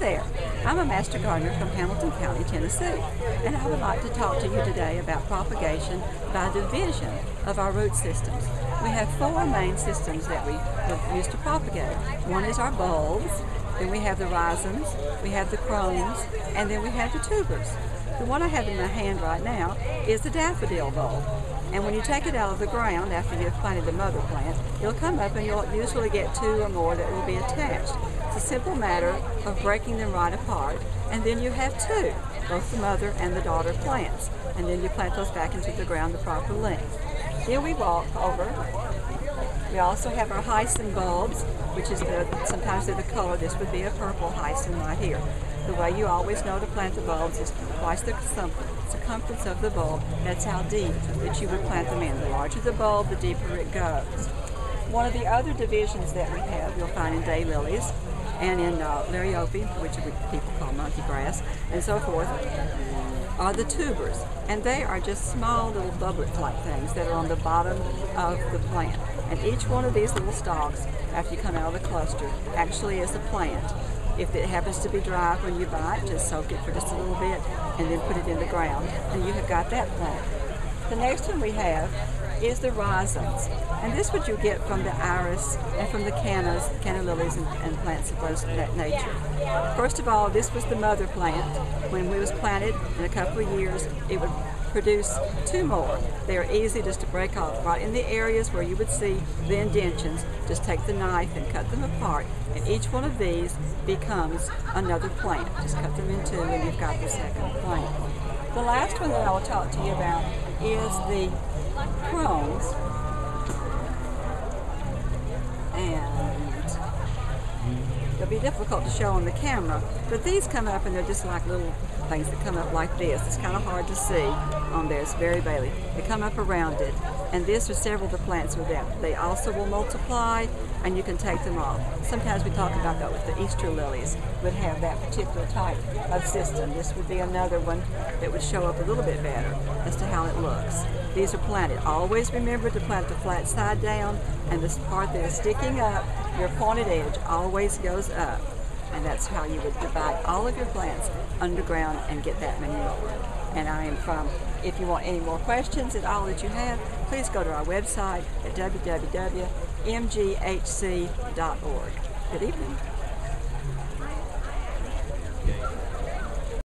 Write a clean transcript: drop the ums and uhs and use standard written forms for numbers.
there, I'm a Master Gardener from Hamilton County, Tennessee, and I would like to talk to you today about propagation by division of our root systems. We have four main systems that we use to propagate. One is our bulbs, then we have the rhizomes, we have the cones, and then we have the tubers. The one I have in my hand right now is the daffodil bulb. And when you take it out of the ground after you've planted the mother plant, it'll come up and you'll usually get two or more that will be attached. It's a simple matter of breaking them right apart, and then you have two, both the mother and the daughter plants. And then you plant those back into the ground the proper length. Then we walk over. We also have our hyacinth bulbs, which is sometimes they're the color. This would be a purple hyacinth right here. The way you always know to plant the bulbs is twice the circumference of the bulb. That's how deep that you would plant them in. The larger the bulb, the deeper it goes. One of the other divisions that we have, you'll find in daylilies and in liriope, which people call monkey grass, and so forth, are the tubers. And they are just small little doublet-like things that are on the bottom of the plant. And each one of these little stalks, after you come out of the cluster, actually is a plant. If it happens to be dry when you buy it, just soak it for just a little bit and then put it in the ground, and you have got that plant. The next one we have is the rhizomes. And this what you get from the iris and from the canna lilies and plants of that nature. First of all, this was the mother plant. When we was planted, in a couple of years, it would produce two more. They are easy just to break off. Right in the areas where you would see the indentions, just take the knife and cut them apart, and each one of these becomes another plant. Just cut them in two and you've got the second plant. The last one that I will talk to you about is the cones. And it'll be difficult to show on the camera, but these come up and they're just like little things that come up like this. It's kind of hard to see on there. It's very Bailey. They come up around it, and this are several of the plants with them. They also will multiply, and you can take them off. Sometimes we talk about that with the Easter lilies, would have that particular type of system. This would be another one that would show up a little bit better as to how it looks. These are planted. Always remember to plant the flat side down, and this part that is sticking up, your pointed edge always goes up. And that's how you would divide all of your plants underground and get that many more. And I am from, if you want any more questions at all that you have, please go to our website at www.mghc.org. Good evening.